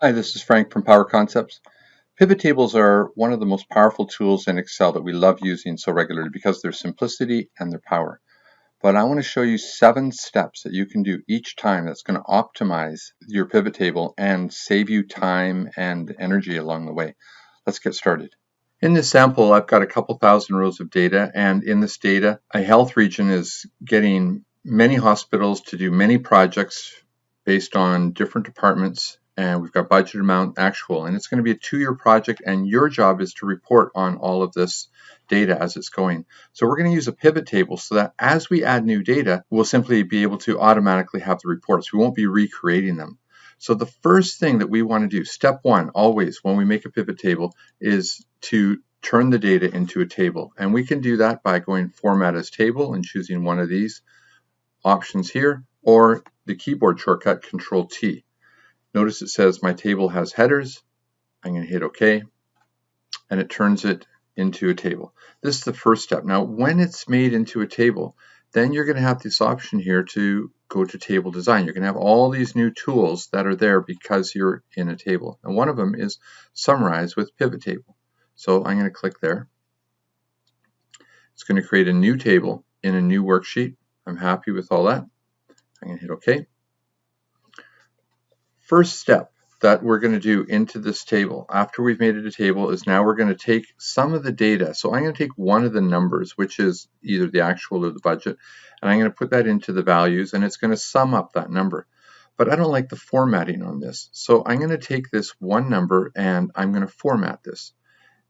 Hi, this is Frank from Power Concepts. Pivot tables are one of the most powerful tools in Excel that we love using so regularly because of their simplicity and their power. But I want to show you 7 steps that you can do each time that's going to optimize your pivot table and save you time and energy along the way. Let's get started. In this sample, I've got a couple thousand rows of data, and in this data, a health region is getting many hospitals to do many projects based on different departments, and we've got budget amount actual, and it's going to be a 2-year project, and your job is to report on all of this data as it's going. So we're going to use a pivot table so that as we add new data, we'll simply be able to automatically have the reports. We won't be recreating them. So the first thing that we want to do, step 1, always when we make a pivot table, is to turn the data into a table. And we can do that by going Format as Table and choosing one of these options here, or the keyboard shortcut Control-T. Notice it says my table has headers. I'm going to hit OK, and it turns it into a table. This is the first step. Now, when it's made into a table, then you're going to have this option here to go to table design. You're going to have all these new tools that are there because you're in a table. And one of them is Summarize with Pivot Table. So I'm going to click there. It's going to create a new table in a new worksheet. I'm happy with all that. I'm going to hit OK. First step that we're going to do into this table after we've made it a table is now we're going to take some of the data. So I'm going to take one of the numbers, which is either the actual or the budget, and I'm going to put that into the values, and it's going to sum up that number. But I don't like the formatting on this. So I'm going to take this one number and I'm going to format this.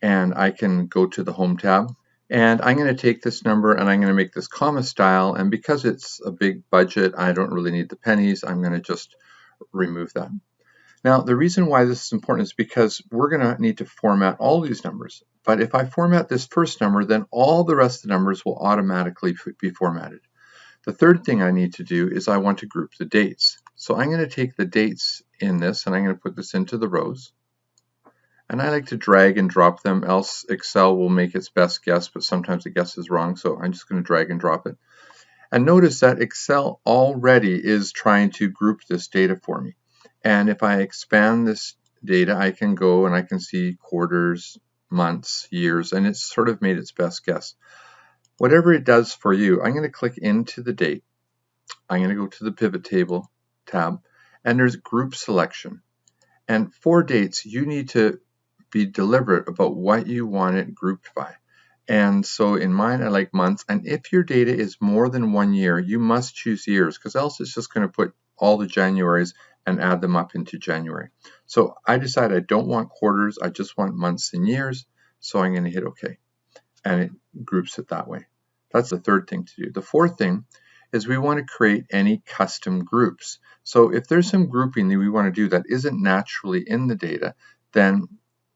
And I can go to the Home tab, and I'm going to take this number and I'm going to make this comma style, and because it's a big budget, I don't really need the pennies. I'm going to just remove that. Now, the reason why this is important is because we're going to need to format all these numbers. But if I format this first number, then all the rest of the numbers will automatically be formatted. The third thing I need to do is I want to group the dates. So I'm going to take the dates in this and I'm going to put this into the rows. And I like to drag and drop them, else Excel will make its best guess, but sometimes the guess is wrong. So I'm just going to drag and drop it. And notice that Excel already is trying to group this data for me. And if I expand this data, I can go and I can see quarters, months, years, and it's sort of made its best guess. Whatever it does for you, I'm going to click into the date. I'm going to go to the Pivot Table tab, and there's Group Selection. And for dates, you need to be deliberate about what you want it grouped by. And so in mine, I like months. And if your data is more than 1 year, you must choose years, because else it's just going to put all the Januaries and add them up into January. So I decided I don't want quarters, I just want months and years. So I'm going to hit OK. And it groups it that way. That's the third thing to do. The fourth thing is we want to create any custom groups. So if there's some grouping that we want to do that isn't naturally in the data, then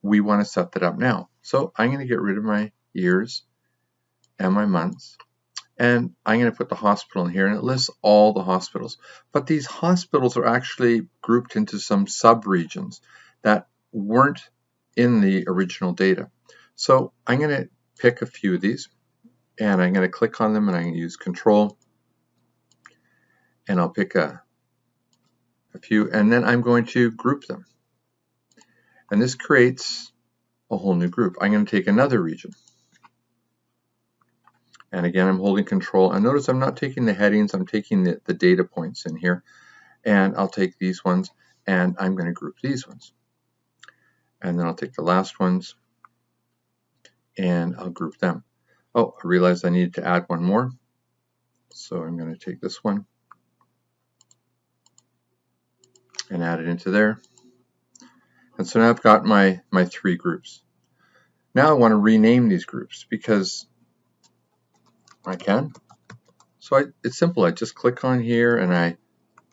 we want to set that up now. So I'm going to get rid of my years and my months, and I'm going to put the hospital in here, and it lists all the hospitals. But these hospitals are actually grouped into some sub-regions that weren't in the original data. So I'm going to pick a few of these, and I'm going to click on them, and I'm going to use Control, and I'll pick a few, and then I'm going to group them. And this creates a whole new group. I'm going to take another region. And again, I'm holding Control. And notice I'm not taking the headings, I'm taking the data points in here. And I'll take these ones, and I'm going to group these ones. And then I'll take the last ones, and I'll group them. Oh, I realized I needed to add one more. So I'm going to take this one and add it into there. And so now I've got my 3 groups. Now I want to rename these groups because I can. So it's simple. I just click on here and I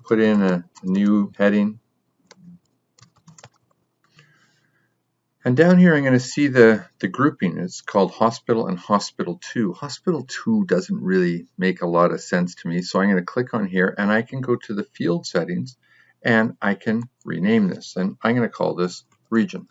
put in a new heading. And down here I'm going to see the grouping. It's called Hospital and Hospital 2. Hospital 2 doesn't really make a lot of sense to me. So I'm going to click on here and I can go to the field settings and I can rename this. And I'm going to call this Region.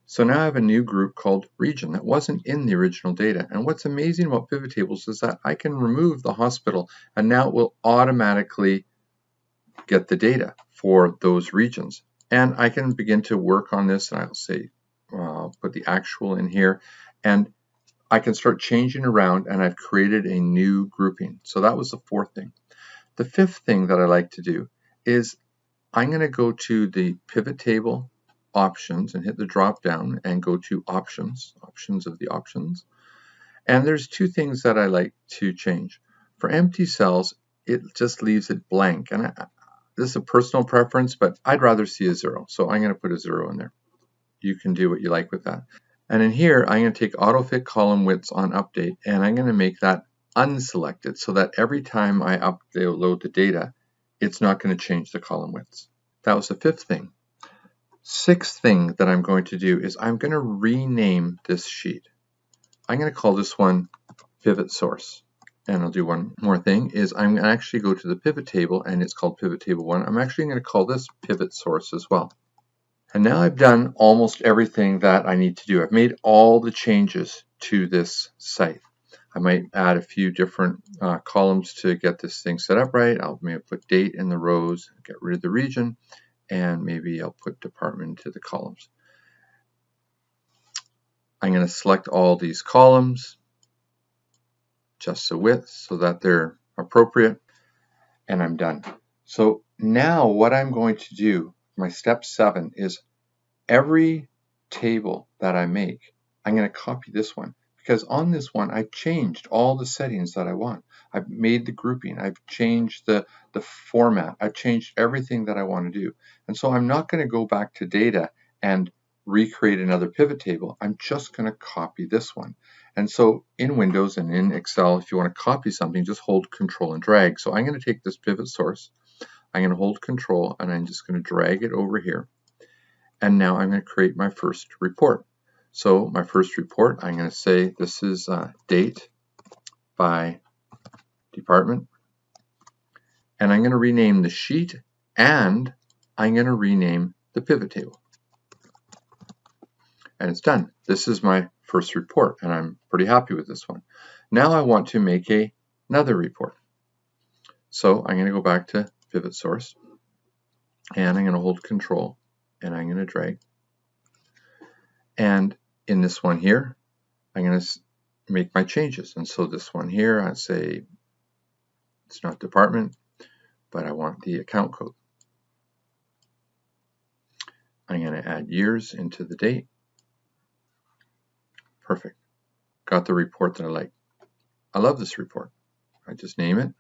So now I have a new group called Region that wasn't in the original data. And what's amazing about pivot tables is that I can remove the hospital and now it will automatically get the data for those regions. And I can begin to work on this, and I'll say, put the actual in here, and I can start changing around, and I've created a new grouping. So that was the fourth thing. The fifth thing that I like to do is I'm going to go to the pivot table options and hit the drop down and go to options of the options. And there's two things that I like to change. For empty cells, it just leaves it blank. And this is a personal preference, but I'd rather see a 0. So I'm going to put a 0 in there. You can do what you like with that. And in here, I'm going to take autofit column widths on update, and I'm going to make that unselected so that every time I upload the data, it's not going to change the column widths. That was the fifth thing. Sixth thing that I'm going to do is I'm going to rename this sheet. I'm going to call this one pivot source. And I'll do one more thing, is I'm going to actually go to the pivot table, and it's called pivot table 1. I'm actually going to call this pivot source as well. And now I've done almost everything that I need to do. I've made all the changes to this site. I might add a few different columns to get this thing set up right. I'll maybe put date in the rows, get rid of the region, and maybe I'll put department into the columns. I'm going to select all these columns, adjust the width so that they're appropriate, and I'm done. So now what I'm going to do, my step 7, is every table that I make, I'm going to copy this one, because on this one I've changed all the settings that I want. I've made the grouping, I've changed the format, I've changed everything that I want to do. And so I'm not going to go back to data and recreate another pivot table. I'm just going to copy this one. And so in Windows and in Excel, if you want to copy something, just hold Control and drag. So I'm going to take this pivot source, I'm going to hold Control, and I'm just going to drag it over here. And now I'm going to create my first report. So my first report, I'm going to say this is date by department. And I'm going to rename the sheet, and I'm going to rename the pivot table. And it's done. This is my first report, and I'm pretty happy with this one. Now I want to make another report. So I'm going to go back to pivot source, and I'm going to hold Control, and I'm going to drag. And in this one here, I'm going to make my changes. And so this one here, I say it's not department, but I want the account code. I'm going to add years into the date. Perfect. Got the report that I like. I love this report. I just name it.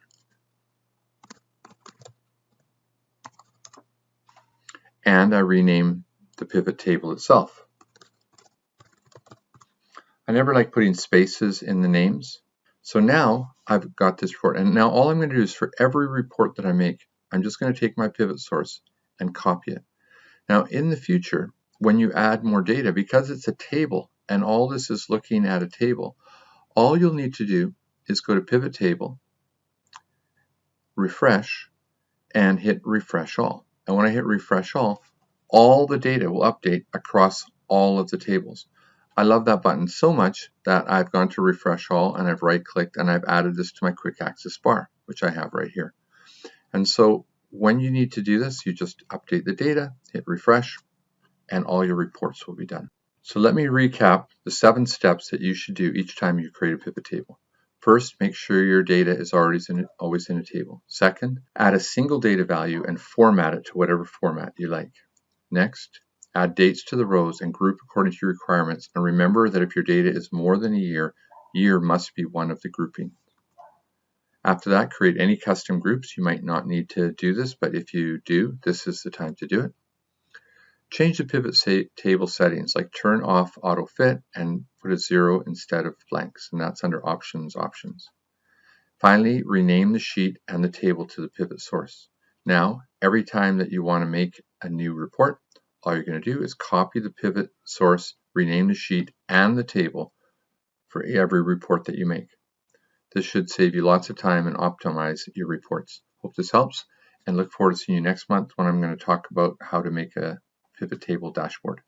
And I rename the pivot table itself. I never like putting spaces in the names. So now I've got this report. And now all I'm going to do is for every report that I make, I'm just going to take my pivot source and copy it. Now in the future, when you add more data, because it's a table and all this is looking at a table, all you'll need to do is go to pivot table, refresh, and hit refresh all. And when I hit refresh all the data will update across all of the tables. I love that button so much that I've gone to refresh all, and I've right-clicked, and I've added this to my quick access bar, which I have right here. And so when you need to do this, you just update the data, hit refresh, and all your reports will be done. So let me recap the 7 steps that you should do each time you create a pivot table. First, make sure your data is always in a table. Second, add a single data value and format it to whatever format you like. Next, add dates to the rows and group according to your requirements. And remember that if your data is more than a year, year must be one of the grouping. After that, create any custom groups. You might not need to do this, but if you do, this is the time to do it. Change the pivot table settings, like turn off auto fit and put a 0 instead of blanks, and that's under options. Finally, rename the sheet and the table to the pivot source. Now, every time that you want to make a new report, all you're going to do is copy the pivot source, rename the sheet and the table for every report that you make. This should save you lots of time and optimize your reports. Hope this helps, and look forward to seeing you next month when I'm going to talk about how to make a pivot table dashboard.